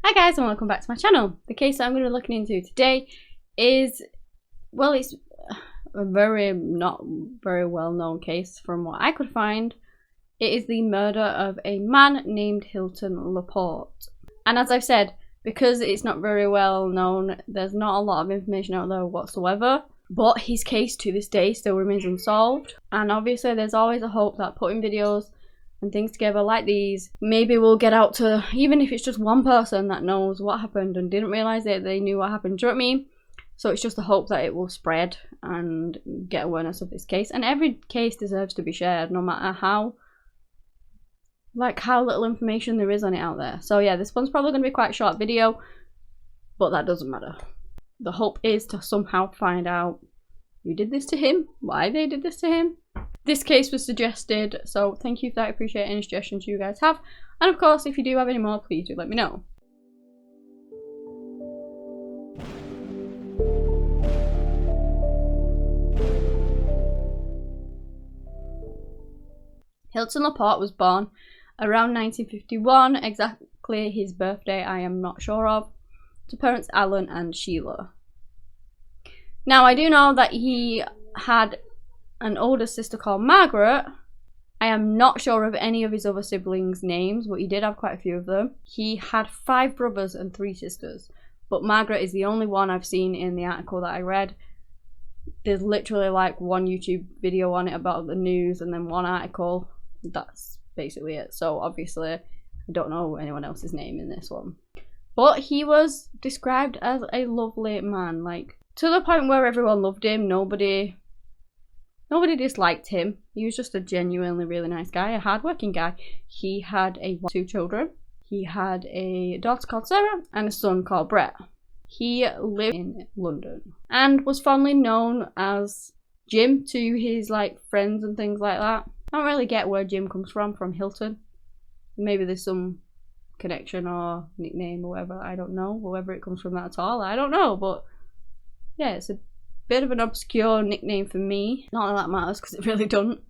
Hi guys and welcome back to my channel. The case that I'm going to be looking into today is, well, it's a not very well known case from what I could find. It is the murder of a man named Hilton Porte. And as I've said, because it's not very well known, there's not a lot of information out there whatsoever. But his case to this day still remains unsolved. And obviously there's always a hope that putting videos and things together like these, maybe we'll get out to, even if it's just one person that knows what happened and didn't realise that they knew what happened. Do you know what I mean? So it's just a hope that it will spread and get awareness of this case. And every case deserves to be shared, no matter how little information there is on it out there. So yeah, this one's probably going to be quite a short video, but that doesn't matter. The hope is to somehow find out who did this to him, why they did this to him. This case was suggested, so thank you for that. I appreciate any suggestions you guys have. And of course, if you do have any more, please do let me know. Hilton Porte was born around 1951, exactly his birthday I am not sure of, to parents Alan and Sheila. Now I do know that he had an older sister called Margaret. I am not sure of any of his other siblings' names, but he did have quite a few of them. He had 5 brothers and 3 sisters, but Margaret is the only one I've seen in the article that I read. There's literally like one YouTube video on it about the news and then one article. That's basically it. So obviously I don't know anyone else's name in this one. But he was described as a lovely man, like to the point where everyone loved him. Nobody disliked him. He was just a genuinely really nice guy, a hardworking guy. He had 2 children. He had a daughter called Sarah and a son called Brett. He lived in London and was fondly known as Jim to his friends and things like that. I don't really get where Jim comes from Hilton. Maybe there's some connection or nickname or whatever, I don't know. Wherever it comes from that at all, I don't know. But yeah, it's a bit of an obscure nickname for me. Not that that matters because it really doesn't.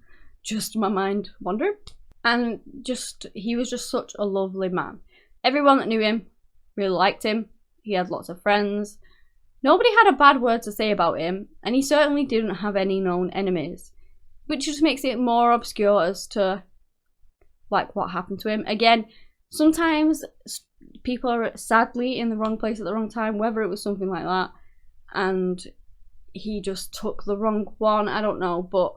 Just my mind wandered. And he was just such a lovely man. Everyone that knew him really liked him. He had lots of friends. Nobody had a bad word to say about him, and he certainly didn't have any known enemies, which just makes it more obscure as to what happened to him. Again, sometimes people are sadly in the wrong place at the wrong time, whether it was something like that and he just took the wrong one, I don't know, but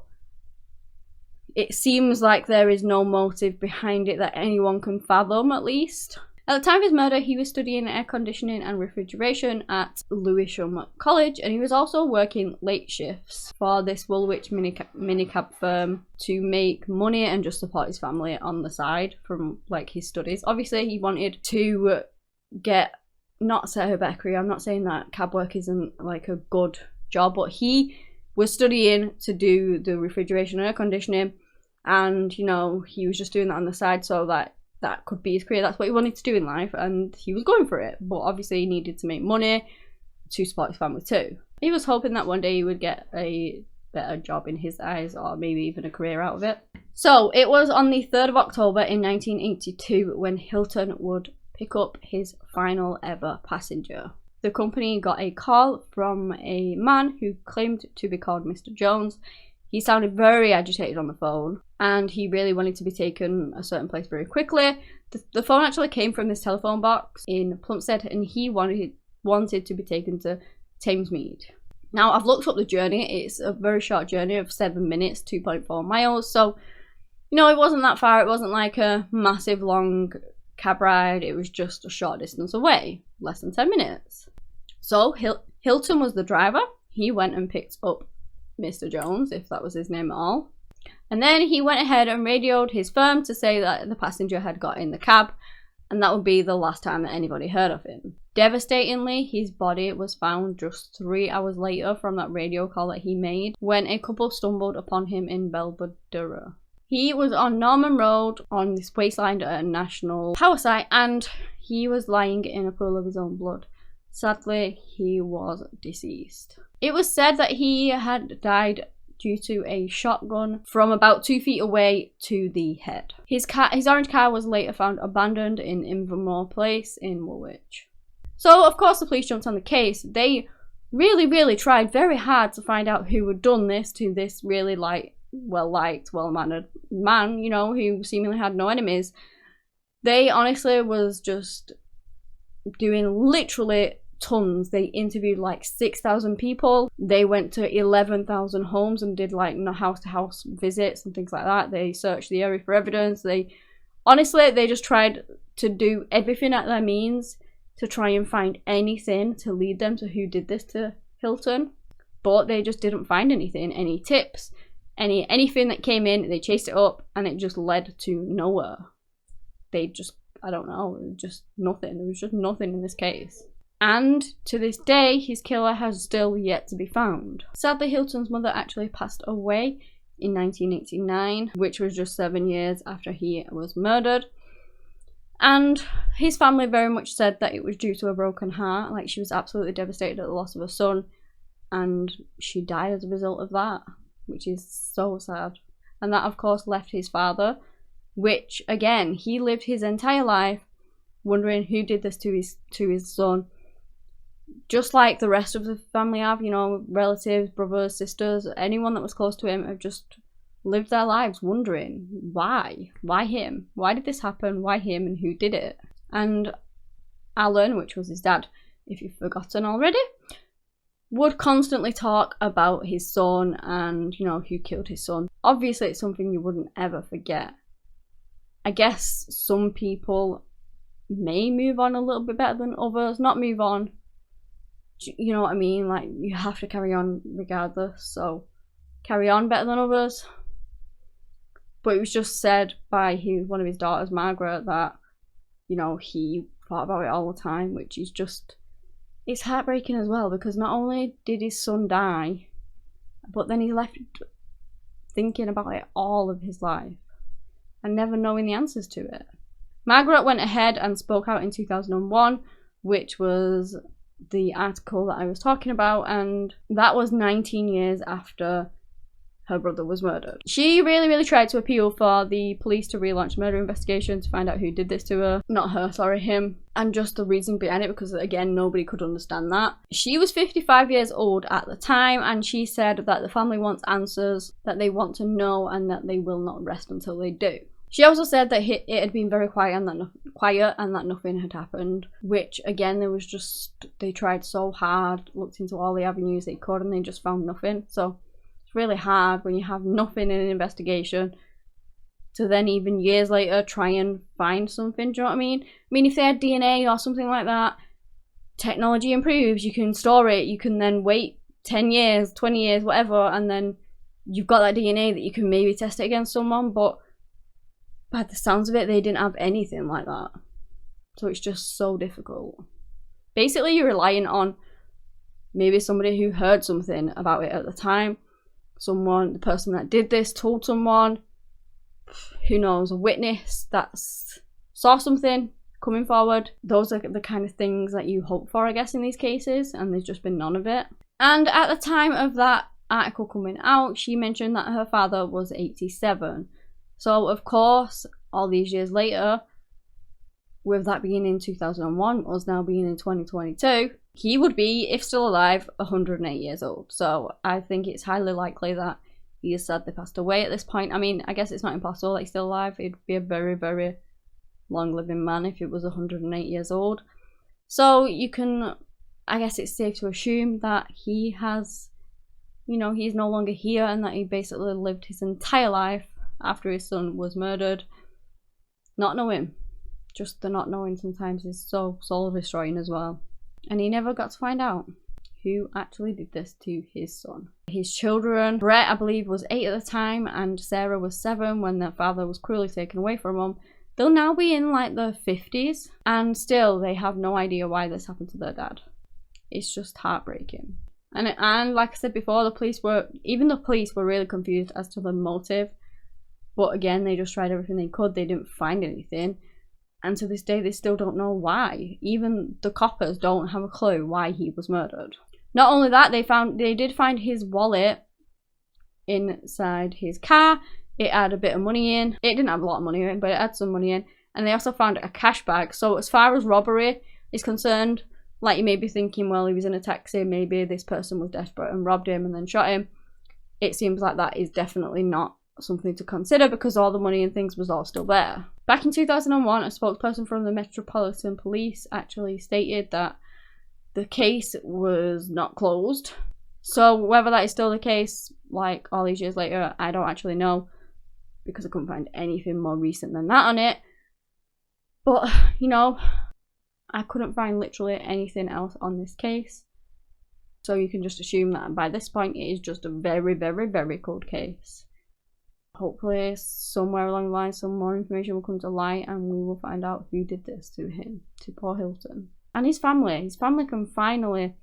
it seems like there is no motive behind it that anyone can fathom, at least. At the time of his murder, he was studying air conditioning and refrigeration at Lewisham College, and he was also working late shifts for this Woolwich minicab firm to make money and just support his family on the side from his studies. Obviously, he wanted to not set a better career. I'm not saying that cab work isn't a good job, but he was studying to do the refrigeration and air conditioning, and he was just doing that on the side so that could be his career. That's what he wanted to do in life, and he was going for it. But obviously he needed to make money to support his family too. He was hoping that one day he would get a better job in his eyes, or maybe even a career out of it. So it was on the 3rd of October in 1982 when Hilton would pick up his final ever passenger. The company got a call from a man who claimed to be called Mr. Jones. He sounded very agitated on the phone, and he really wanted to be taken a certain place very quickly. The phone actually came from this telephone box in Plumstead, and he wanted to be taken to Thamesmead. Now, I've looked up the journey. It's a very short journey of 7 minutes, 2.4 miles. So, it wasn't that far. It wasn't like a massive long cab ride. It was just a short distance away, less than 10 minutes. So Hilton was the driver. He went and picked up Mr. Jones, if that was his name at all, and then he went ahead and radioed his firm to say that the passenger had got in the cab, and that would be the last time that anybody heard of him. Devastatingly, his body was found just 3 hours later from that radio call that he made, when a couple stumbled upon him in Belvedere. He was on Norman Road on this wasteland at a national power site, and he was lying in a pool of his own blood. Sadly, he was deceased. It was said that he had died due to a shotgun from about 2 feet away to the head. His orange car was later found abandoned in Invermore Place in Woolwich. So of course the police jumped on the case. They really tried very hard to find out who had done this to this really well-liked, well-mannered man, you know, who seemingly had no enemies. They honestly was just doing literally tons. They interviewed like 6,000 people. They went to 11,000 homes and did like house-to-house visits and things like that. They searched the area for evidence. They just tried to do everything at their means to try and find anything to lead them to who did this to Hilton, but they just didn't find anything, any tips, anything that came in. They chased it up and it just led to nowhere. I don't know, just nothing. There was just nothing in this case. And to this day, his killer has still yet to be found. Sadly, Hilton's mother actually passed away in 1989, which was just 7 years after he was murdered. And his family very much said that it was due to a broken heart. Like, she was absolutely devastated at the loss of her son, and she died as a result of that, which is so sad. And that, of course, left his father, which, again, he lived his entire life wondering who did this to his son. Just like the rest of the family have, you know, relatives, brothers, sisters, anyone that was close to him have just lived their lives wondering why him, why did this happen, why him, and who did it. And Alan, which was his dad, if you've forgotten already, would constantly talk about his son and, you know, who killed his son. Obviously it's something you wouldn't ever forget. I guess some people may move on a little bit better than others. Not move on, you know what I mean, like you have to carry on regardless, so carry on better than others. But it was just said by one of his daughters, Margaret, that, you know, he thought about it all the time, which is just, it's heartbreaking as well, because not only did his son die, but then he's left thinking about it all of his life and never knowing the answers to it. Margaret went ahead and spoke out in 2001, which was the article that I was talking about, and that was 19 years after her brother was murdered. She really tried to appeal for the police to relaunch a murder investigation to find out who did this to her. Not her, sorry, him. And just the reason behind it, because again, nobody could understand that. She was 55 years old at the time, and she said that the family wants answers, that they want to know, and that they will not rest until they do. She also said that it had been very quiet and that nothing had happened, which again, they tried so hard, looked into all the avenues they could, and they just found nothing. So it's really hard when you have nothing in an investigation to then even years later try and find something. Do you know what I mean? I mean, if they had DNA or something like that, technology improves, you can store it, you can then wait 10 years, 20 years, whatever, and then you've got that DNA that you can maybe test it against someone. But by the sounds of it, they didn't have anything like that. So it's just so difficult. Basically, you're relying on maybe somebody who heard something about it at the time. The person that did this told someone, who knows, a witness that saw something coming forward. Those are the kind of things that you hope for, I guess, in these cases, and there's just been none of it. And at the time of that article coming out, she mentioned that her father was 87. So, of course, all these years later, with that being in 2001, us now being in 2022, he would be, if still alive, 108 years old. So I think it's highly likely that he has sadly passed away at this point. I mean, I guess it's not impossible that he's still alive. He'd be a very long-living man if it was 108 years old. So you can, I guess it's safe to assume that he has, you know, he's no longer here, and that he basically lived his entire life after his son was murdered not knowing. Just the not knowing sometimes is so soul destroying as well. And he never got to find out who actually did this to his son. His children, Brett, I believe, was 8 at the time, and Sarah was 7 when their father was cruelly taken away from them. They'll now be in like their 50s, and still they have no idea why this happened to their dad. It's just heartbreaking. And like I said before, the police were really confused as to the motive. But again, they just tried everything they could. They didn't find anything. And to this day, they still don't know why. Even the coppers don't have a clue why he was murdered. Not only that, they did find his wallet inside his car. It had a bit of money in. It didn't have a lot of money in, but it had some money in. And they also found a cash bag. So as far as robbery is concerned, like, you may be thinking, well, he was in a taxi, maybe this person was desperate and robbed him and then shot him. It seems like that is definitely not something to consider because all the money and things was all still there. Back in 2001, a spokesperson from the Metropolitan Police actually stated that the case was not closed. So whether that is still the case, like all these years later, I don't actually know because I couldn't find anything more recent than that on it. But, you know, I couldn't find literally anything else on this case. So you can just assume that by this point it is just a very, very, very cold case. Hopefully somewhere along the line some more information will come to light and we will find out who did this to him, to poor Hilton. And his family. His family can finally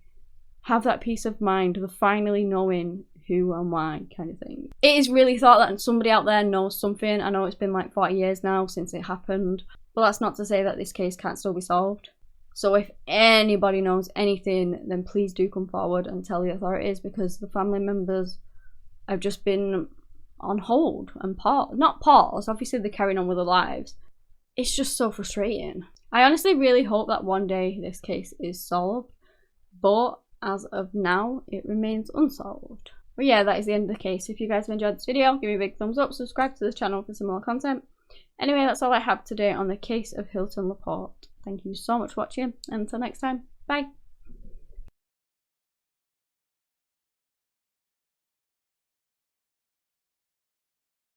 have that peace of mind of finally knowing who and why kind of thing. It is really thought that somebody out there knows something. I know it's been like 40 years now since it happened. But that's not to say that this case can't still be solved. So if anybody knows anything, then please do come forward and tell the authorities because the family members have just been on hold and not pause. Obviously they're carrying on with their lives. It's just so frustrating. I honestly really hope that one day this case is solved. But as of now, it remains unsolved. But yeah, that is the end of the case. If you guys have enjoyed this video, give me a big thumbs up, subscribe to this channel for some more content. Anyway, that's all I have today on the case of Hilton Laporte. Thank you so much for watching, and until next time, bye!